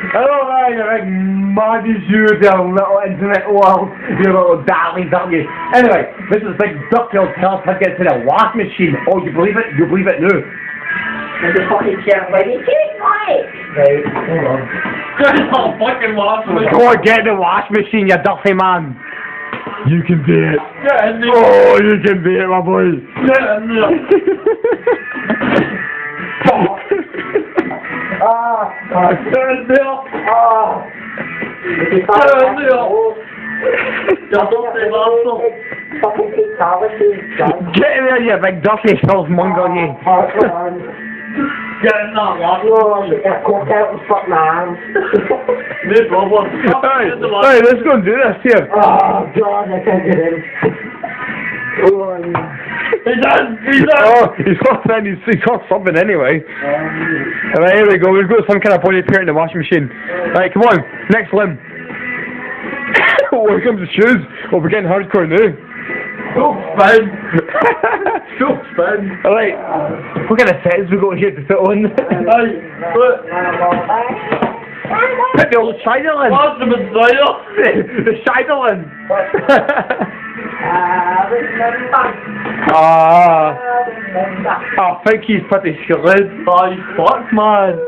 Hello there, you big mad as you, you little internet world, you little darlings, aren't you? Anyway, this is Big Ducktail telling us how to get to the wash machine. Oh, you believe it? You believe it now? There's a fucking chair, baby. Keep quiet! Right, hold on. There's no fucking wash machine. Go and get the wash machine, you duffy man. You can do it. Get in there. Oh, you can do it, my boy. Get in there. Get in there. Get in there. Fucking Pete Carlson, Get in there, you big duffy self-monger, you. Get in there, wash machine. I cooked out and fuck my arms. No problem. Hey, let's go and do this here. Oh, God, I can't get in. Oh, He's in. He's in. Oh, he's got something anyway. Alright, here we go. We've got some kind of body paint in the washing machine. Right, come on. Next limb. Oh, here comes the shoes. Oh, we're getting hardcore now. Go spin. Go spin. Alright. What kind of sets we got here to fit on? Hey, look. Put the old Shider in. What's the Messiah? The Shider in. I think he's pretty skilled. Aye, fuck, man.